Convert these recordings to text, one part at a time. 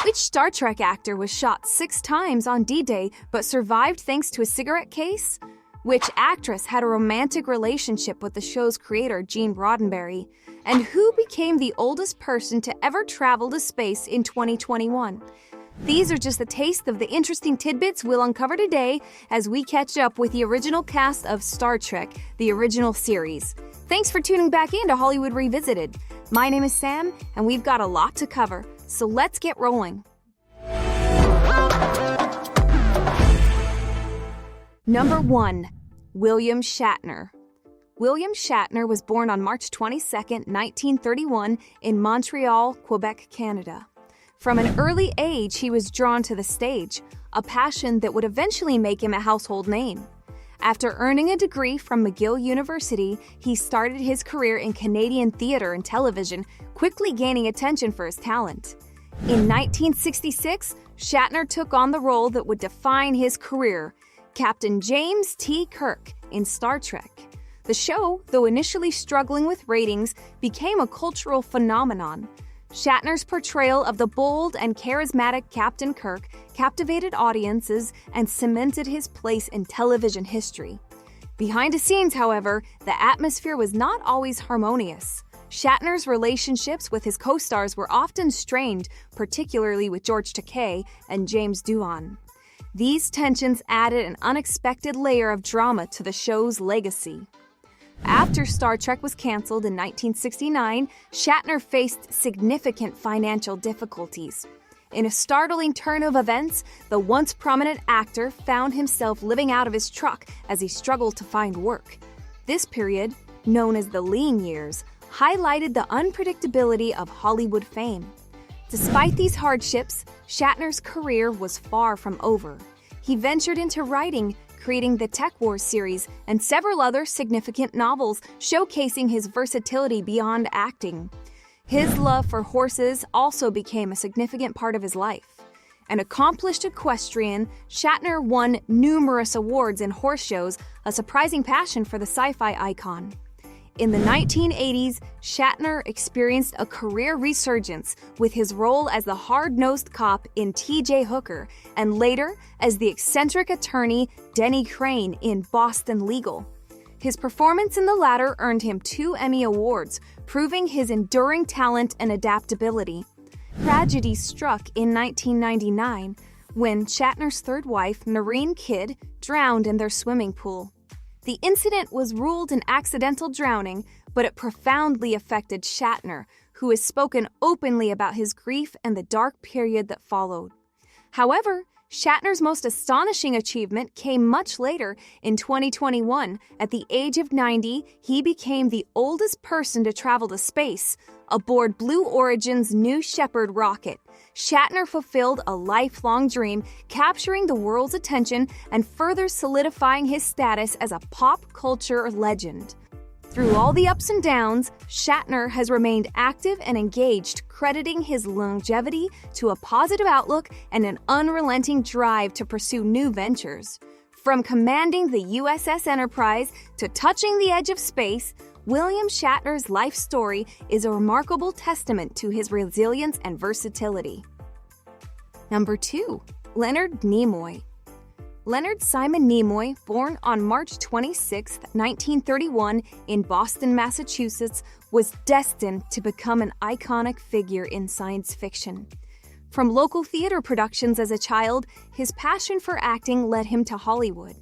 Which Star Trek actor was shot 6 times on D-Day but survived thanks to a cigarette case? Which actress had a romantic relationship with the show's creator, Gene Roddenberry? And who became the oldest person to ever travel to space in 2021? These are just a taste of the interesting tidbits we'll uncover today as we catch up with the original cast of Star Trek, the original series. Thanks for tuning back in to Hollywood Revisited. My name is Sam, and we've got a lot to cover, so let's get rolling. Number 1. William Shatner. William Shatner was born on March 22, 1931, in Montreal, Quebec, Canada. From an early age, he was drawn to the stage, a passion that would eventually make him a household name. After earning a degree from McGill University, he started his career in Canadian theater and television, quickly gaining attention for his talent. In 1966, Shatner took on the role that would define his career, Captain James T. Kirk in Star Trek. The show, though initially struggling with ratings, became a cultural phenomenon. Shatner's portrayal of the bold and charismatic Captain Kirk captivated audiences and cemented his place in television history. Behind the scenes, however, the atmosphere was not always harmonious. Shatner's relationships with his co-stars were often strained, particularly with George Takei and James Doohan. These tensions added an unexpected layer of drama to the show's legacy. After Star Trek was canceled in 1969, Shatner faced significant financial difficulties. In a startling turn of events, the once prominent actor found himself living out of his truck as he struggled to find work. This period, known as the lean years, highlighted the unpredictability of Hollywood fame. Despite these hardships, Shatner's career was far from over. He ventured into writing, creating the Tech Wars series and several other significant novels showcasing his versatility beyond acting. His love for horses also became a significant part of his life. An accomplished equestrian, Shatner won numerous awards in horse shows, a surprising passion for the sci-fi icon. In the 1980s, Shatner experienced a career resurgence with his role as the hard-nosed cop in T.J. Hooker, and later as the eccentric attorney Denny Crane in Boston Legal. His performance in the latter earned him 2 Emmy Awards, proving his enduring talent and adaptability. Tragedy struck in 1999 when Shatner's third wife, Noreen Kidd, drowned in their swimming pool. The incident was ruled an accidental drowning, but it profoundly affected Shatner, who has spoken openly about his grief and the dark period that followed. However, Shatner's most astonishing achievement came much later. In 2021, at the age of 90, he became the oldest person to travel to space. Aboard Blue Origin's New Shepard rocket, Shatner fulfilled a lifelong dream, capturing the world's attention and further solidifying his status as a pop culture legend. Through all the ups and downs, Shatner has remained active and engaged, crediting his longevity to a positive outlook and an unrelenting drive to pursue new ventures. From commanding the USS Enterprise to touching the edge of space, William Shatner's life story is a remarkable testament to his resilience and versatility. Number 2. Leonard Nimoy. Leonard Simon Nimoy, born on March 26, 1931 in Boston, Massachusetts, was destined to become an iconic figure in science fiction. From local theater productions as a child, his passion for acting led him to Hollywood.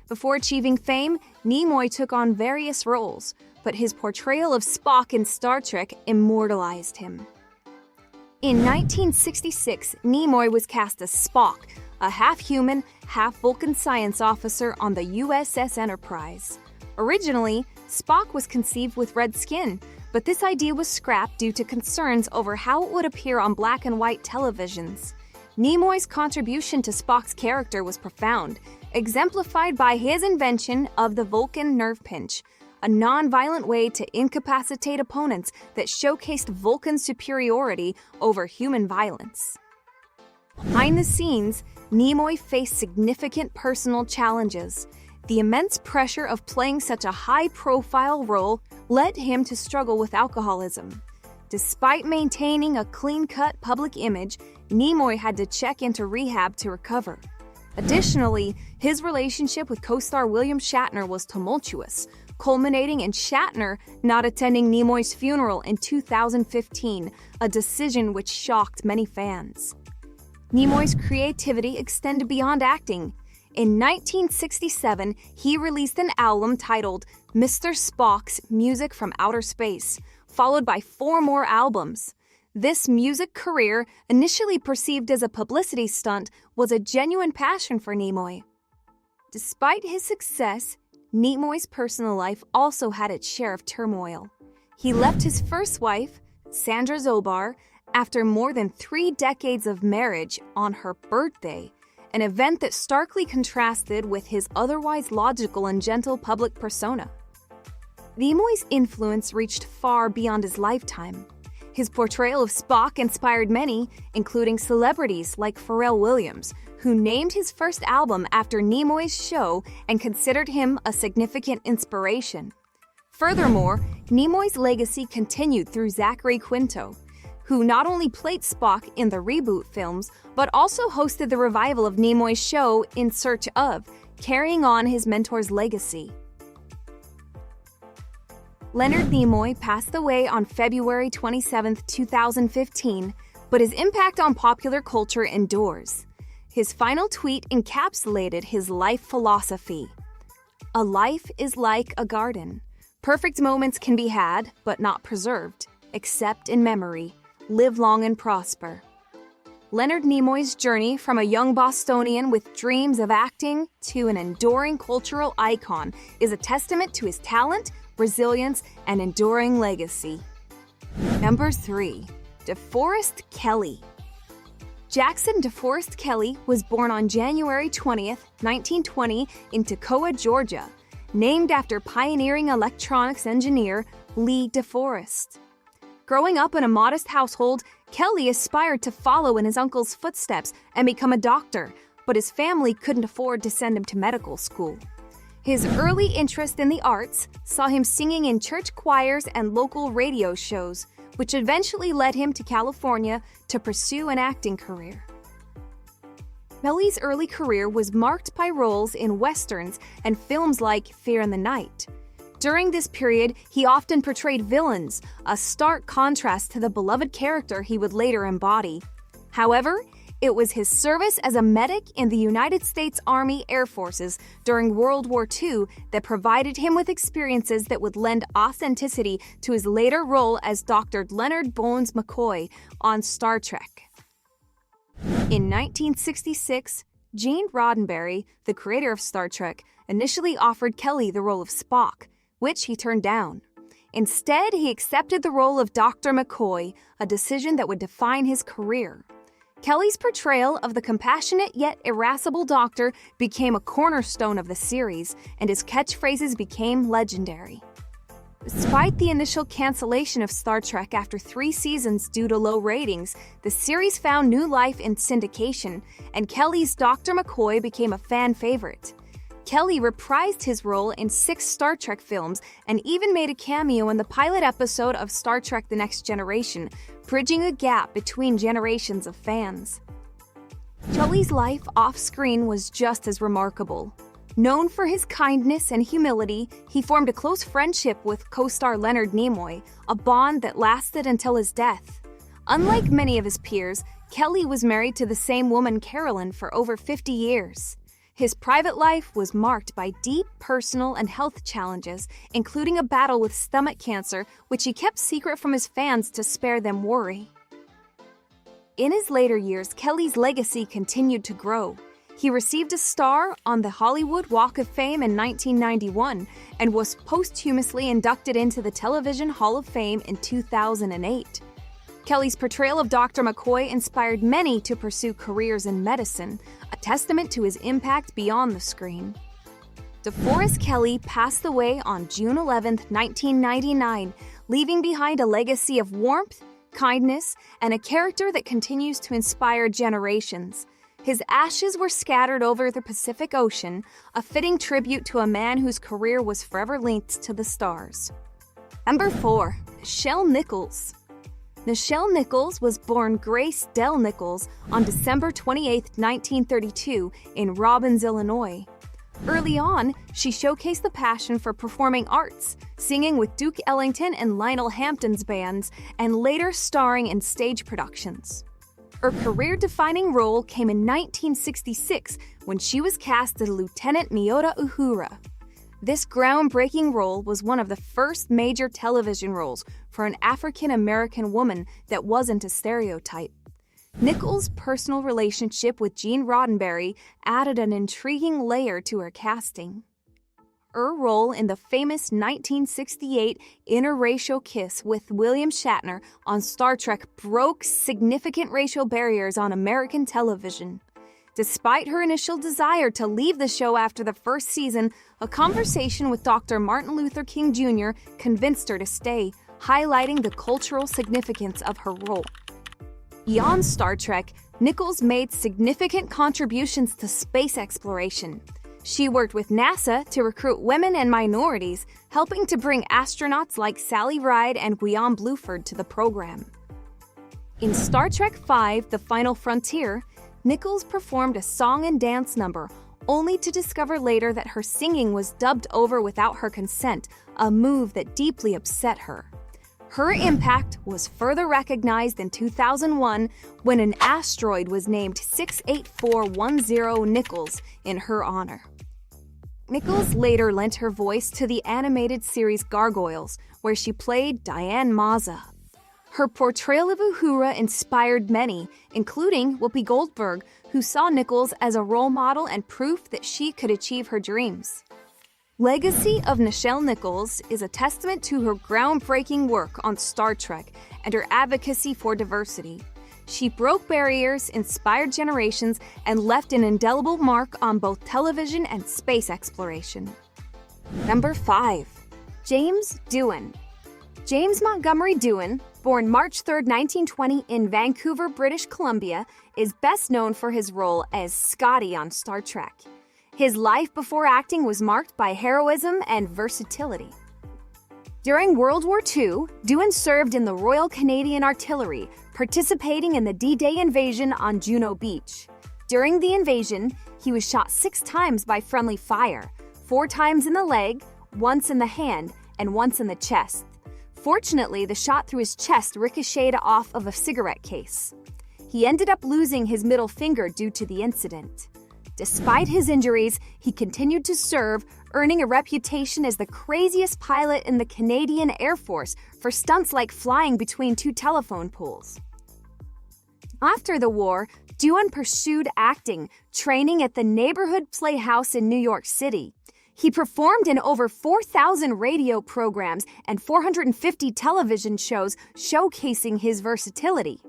Before achieving fame, Nimoy took on various roles, but his portrayal of Spock in Star Trek immortalized him. In 1966, Nimoy was cast as Spock, a half-human, half-Vulcan science officer on the USS Enterprise. Originally, Spock was conceived with red skin, but this idea was scrapped due to concerns over how it would appear on black and white televisions. Nimoy's contribution to Spock's character was profound, exemplified by his invention of the Vulcan nerve pinch, a non-violent way to incapacitate opponents that showcased Vulcan superiority over human violence. Behind the scenes, Nimoy faced significant personal challenges. The immense pressure of playing such a high-profile role led him to struggle with alcoholism. Despite maintaining a clean-cut public image, Nimoy had to check into rehab to recover. Additionally, his relationship with co-star William Shatner was tumultuous, culminating in Shatner not attending Nimoy's funeral in 2015, a decision which shocked many fans. Nimoy's creativity extended beyond acting. In 1967, he released an album titled Mr. Spock's Music from Outer Space, followed by 4 more albums. This music career, initially perceived as a publicity stunt, was a genuine passion for Nimoy. Despite his success, Nimoy's personal life also had its share of turmoil. He left his first wife, Sandra Zobar, after more than 3 decades of marriage on her birthday, an event that starkly contrasted with his otherwise logical and gentle public persona. Nimoy's influence reached far beyond his lifetime. His portrayal of Spock inspired many, including celebrities like Pharrell Williams, who named his first album after Nimoy's show and considered him a significant inspiration. Furthermore, Nimoy's legacy continued through Zachary Quinto, who not only played Spock in the reboot films, but also hosted the revival of Nimoy's show In Search Of, carrying on his mentor's legacy. Leonard Nimoy passed away on February 27, 2015, but his impact on popular culture endures. His final tweet encapsulated his life philosophy. "A life is like a garden. Perfect moments can be had, but not preserved, except in memory. Live long and prosper." Leonard Nimoy's journey from a young Bostonian with dreams of acting to an enduring cultural icon is a testament to his talent, resilience, and enduring legacy. Number 3. DeForest Kelly. Jackson DeForest Kelly was born on January 20, 1920 in Takei, Georgia, named after pioneering electronics engineer Lee DeForest. Growing up in a modest household, Kelley aspired to follow in his uncle's footsteps and become a doctor, but his family couldn't afford to send him to medical school. His early interest in the arts saw him singing in church choirs and local radio shows, which eventually led him to California to pursue an acting career. Kelly's early career was marked by roles in westerns and films like Fear in the Night. During this period, he often portrayed villains, a stark contrast to the beloved character he would later embody. However, it was his service as a medic in the United States Army Air Forces during World War II that provided him with experiences that would lend authenticity to his later role as Dr. Leonard Bones McCoy on Star Trek. In 1966, Gene Roddenberry, the creator of Star Trek, initially offered Kelley the role of Spock, which he turned down. Instead, he accepted the role of Dr. McCoy, a decision that would define his career. Kelley's portrayal of the compassionate yet irascible doctor became a cornerstone of the series, and his catchphrases became legendary. Despite the initial cancellation of Star Trek after 3 seasons due to low ratings, the series found new life in syndication, and Kelley's Dr. McCoy became a fan favorite. Kelley reprised his role in 6 Star Trek films and even made a cameo in the pilot episode of Star Trek The Next Generation, bridging a gap between generations of fans. Kelley's life off-screen was just as remarkable. Known for his kindness and humility, he formed a close friendship with co-star Leonard Nimoy, a bond that lasted until his death. Unlike many of his peers, Kelley was married to the same woman, Carolyn, for over 50 years. His private life was marked by deep personal and health challenges, including a battle with stomach cancer, which he kept secret from his fans to spare them worry. In his later years, Kelley's legacy continued to grow. He received a star on the Hollywood Walk of Fame in 1991 and was posthumously inducted into the Television Hall of Fame in 2008. Kelley's portrayal of Dr. McCoy inspired many to pursue careers in medicine, a testament to his impact beyond the screen. DeForest Kelly passed away on June 11, 1999, leaving behind a legacy of warmth, kindness, and a character that continues to inspire generations. His ashes were scattered over the Pacific Ocean, a fitting tribute to a man whose career was forever linked to the stars. Number 4. Nichelle Nichols. Nichelle Nichols was born Grace Dell Nichols on December 28, 1932, in Robbins, Illinois. Early on, she showcased the passion for performing arts, singing with Duke Ellington and Lionel Hampton's bands, and later starring in stage productions. Her career-defining role came in 1966 when she was cast as Lieutenant Miota Uhura. This groundbreaking role was one of the first major television roles for an African-American woman that wasn't a stereotype. Nichols' personal relationship with Gene Roddenberry added an intriguing layer to her casting. Her role in the famous 1968 interracial kiss with William Shatner on Star Trek broke significant racial barriers on American television. Despite her initial desire to leave the show after the first season, a conversation with Dr. Martin Luther King Jr. convinced her to stay, highlighting the cultural significance of her role. Beyond Star Trek, Nichols made significant contributions to space exploration. She worked with NASA to recruit women and minorities, helping to bring astronauts like Sally Ride and Guion Bluford to the program. In Star Trek V: The Final Frontier, Nichols performed a song and dance number, only to discover later that her singing was dubbed over without her consent, a move that deeply upset her. Her impact was further recognized in 2001 when an asteroid was named 68410 Nichols in her honor. Nichols later lent her voice to the animated series Gargoyles, where she played Diane Maza. Her portrayal of Uhura inspired many, including Whoopi Goldberg, who saw Nichols as a role model and proof that she could achieve her dreams. Legacy of Nichelle Nichols is a testament to her groundbreaking work on Star Trek and her advocacy for diversity. She broke barriers, inspired generations, and left an indelible mark on both television and space exploration. Number 5. James Doohan. James Montgomery Doohan, born March 3, 1920 in Vancouver, British Columbia, is best known for his role as Scotty on Star Trek. His life before acting was marked by heroism and versatility. During World War II, Doohan served in the Royal Canadian Artillery, participating in the D-Day invasion on Juno Beach. During the invasion, he was shot 6 times by friendly fire, 4 times in the leg, once in the hand, and once in the chest. Fortunately, the shot through his chest ricocheted off of a cigarette case. He ended up losing his middle finger due to the incident. Despite his injuries, he continued to serve, earning a reputation as the craziest pilot in the Canadian Air Force for stunts like flying between 2 telephone poles. After the war, Duan pursued acting, training at the Neighborhood Playhouse in New York City. He performed in over 4,000 radio programs and 450 television shows showcasing his versatility.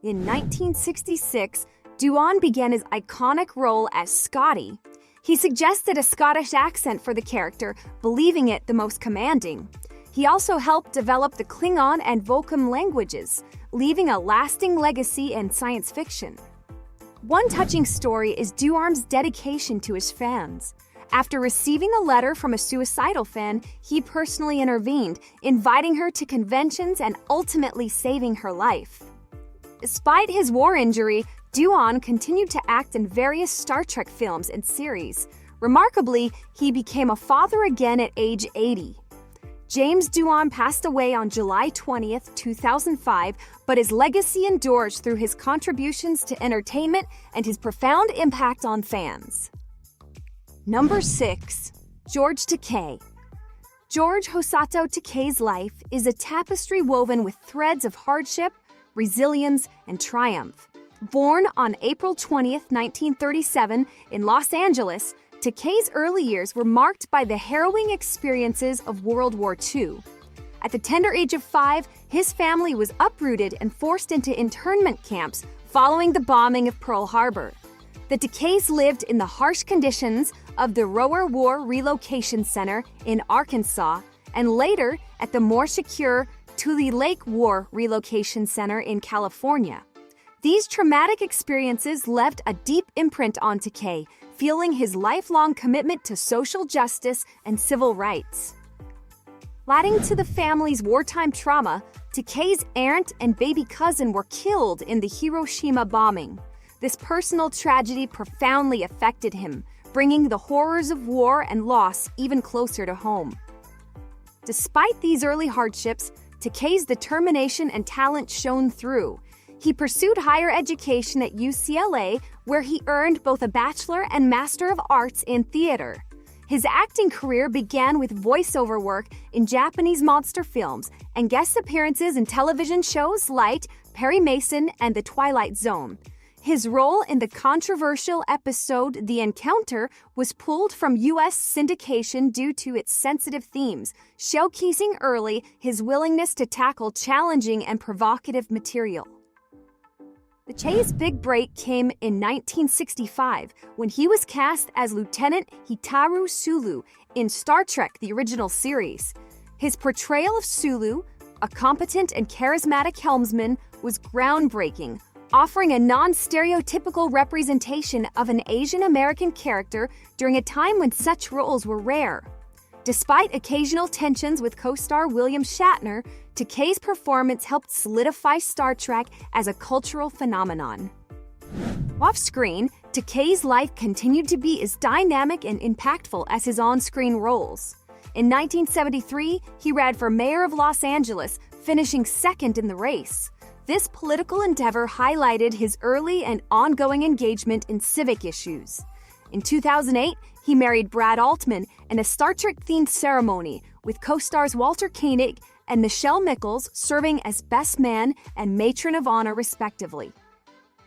In 1966, Duan began his iconic role as Scotty. He suggested a Scottish accent for the character, believing it the most commanding. He also helped develop the Klingon and Vulcan languages, leaving a lasting legacy in science fiction. One touching story is Duan's dedication to his fans. After receiving a letter from a suicidal fan, he personally intervened, inviting her to conventions and ultimately saving her life. Despite his war injury, Duan continued to act in various Star Trek films and series. Remarkably, he became a father again at age 80. James Duan passed away on July 20, 2005, but his legacy endures through his contributions to entertainment and his profound impact on fans. Number 6. George Takei. George Hosato Takei's life is a tapestry woven with threads of hardship, resilience, and triumph. Born on April 20, 1937, in Los Angeles, Takei's early years were marked by the harrowing experiences of World War II. At the tender age of 5, his family was uprooted and forced into internment camps following the bombing of Pearl Harbor. The Takeis lived in the harsh conditions of the Roer War Relocation Center in Arkansas and later at the more secure Tule Lake War Relocation Center in California. These traumatic experiences left a deep imprint on Takei, fueling his lifelong commitment to social justice and civil rights. Adding to the family's wartime trauma, Takei's aunt and baby cousin were killed in the Hiroshima bombing. This personal tragedy profoundly affected him, bringing the horrors of war and loss even closer to home. Despite these early hardships, Takei's determination and talent shone through. He pursued higher education at UCLA, where he earned both a Bachelor and Master of Arts in Theater. His acting career began with voiceover work in Japanese monster films and guest appearances in television shows like Perry Mason and The Twilight Zone. His role in the controversial episode The Encounter was pulled from U.S. syndication due to its sensitive themes, showcasing early his willingness to tackle challenging and provocative material. Takei's big break came in 1965 when he was cast as Lieutenant Hikaru Sulu in Star Trek: The Original Series. His portrayal of Sulu, a competent and charismatic helmsman, was groundbreaking, offering a non-stereotypical representation of an Asian American character during a time when such roles were rare. Despite occasional tensions with co-star William Shatner, Takei's performance helped solidify Star Trek as a cultural phenomenon. Off-screen, Takei's life continued to be as dynamic and impactful as his on-screen roles. In 1973, he ran for mayor of Los Angeles, finishing second in the race. This political endeavor highlighted his early and ongoing engagement in civic issues. In 2008, he married Brad Altman in a Star Trek-themed ceremony with co-stars Walter Koenig and Nichelle Nichols serving as best man and matron of honor, respectively.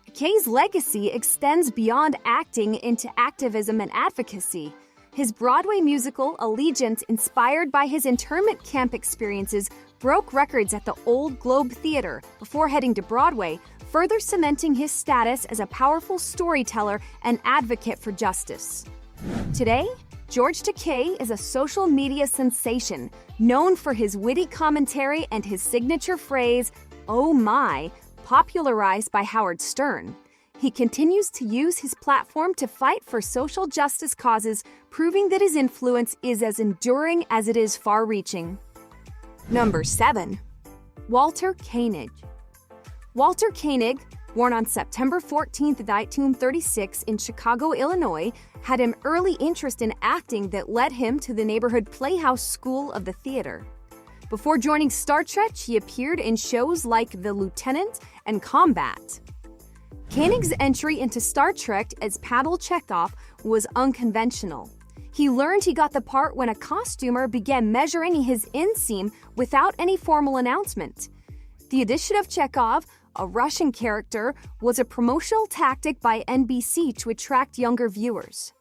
Takei's legacy extends beyond acting into activism and advocacy. His Broadway musical, Allegiance, inspired by his internment camp experiences, broke records at the Old Globe Theater before heading to Broadway, further cementing his status as a powerful storyteller and advocate for justice. Today, George Takei is a social media sensation, known for his witty commentary and his signature phrase, "Oh my," popularized by Howard Stern. He continues to use his platform to fight for social justice causes, proving that his influence is as enduring as it is far-reaching. Number 7. Walter Koenig. Walter Koenig, born on September 14, 1936 in Chicago, Illinois, had an early interest in acting that led him to the neighborhood Playhouse School of the Theater. Before joining Star Trek, he appeared in shows like The Lieutenant and Combat. Koenig's entry into Star Trek as Pavel Chekov was unconventional. He learned he got the part when a costumer began measuring his inseam without any formal announcement. The addition of Chekov, a Russian character, was a promotional tactic by NBC to attract younger viewers.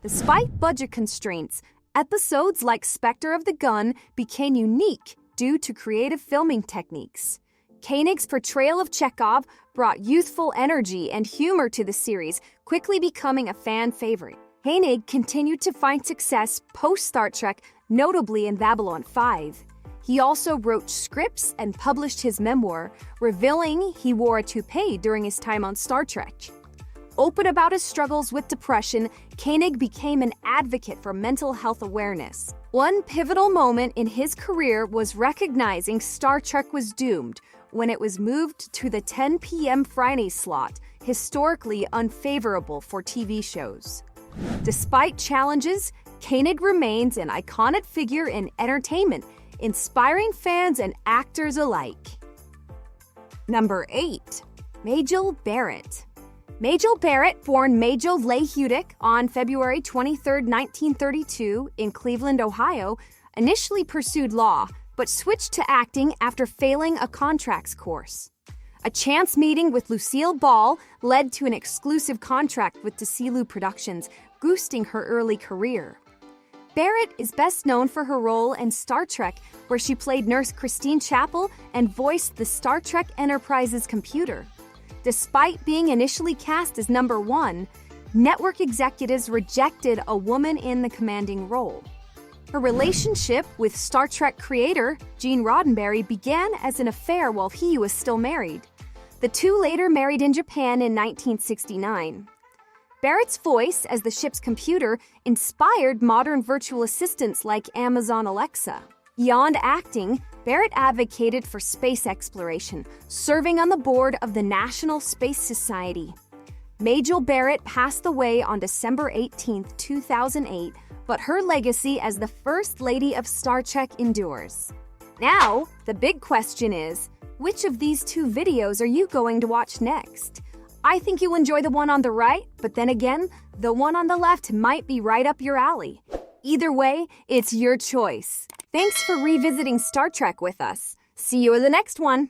Despite budget constraints, episodes like Spectre of the Gun became unique due to creative filming techniques. Koenig's portrayal of Chekov brought youthful energy and humor to the series, quickly becoming a fan favorite. Koenig continued to find success post-Star Trek, notably in Babylon 5. He also wrote scripts and published his memoir, revealing he wore a toupee during his time on Star Trek. Open about his struggles with depression, Koenig became an advocate for mental health awareness. One pivotal moment in his career was recognizing Star Trek was doomed when it was moved to the 10 p.m. Friday slot, historically unfavorable for TV shows. Despite challenges, Koenig remains an iconic figure in entertainment, inspiring fans and actors alike. Number 8. Majel Barrett. Majel Barrett, born Majel Lehudic on February 23, 1932, in Cleveland, Ohio, initially pursued law, but switched to acting after failing a contracts course. A chance meeting with Lucille Ball led to an exclusive contract with Sulu Productions, boosting her early career. Barrett is best known for her role in Star Trek, where she played Nurse Christine Chapel and voiced the Star Trek Enterprise's computer. Despite being initially cast as number 1, network executives rejected a woman in the commanding role. Her relationship with Star Trek creator Gene Roddenberry began as an affair while he was still married. The two later married in Japan in 1969. Barrett's voice as the ship's computer inspired modern virtual assistants like Amazon Alexa. Beyond acting, Barrett advocated for space exploration, serving on the board of the National Space Society. Majel Barrett passed away on December 18, 2008, but her legacy as the First Lady of Star Trek endures. Now, the big question is, which of these two videos are you going to watch next? I think you'll enjoy the one on the right, but then again, the one on the left might be right up your alley. Either way, it's your choice. Thanks for revisiting Star Trek with us. See you in the next one.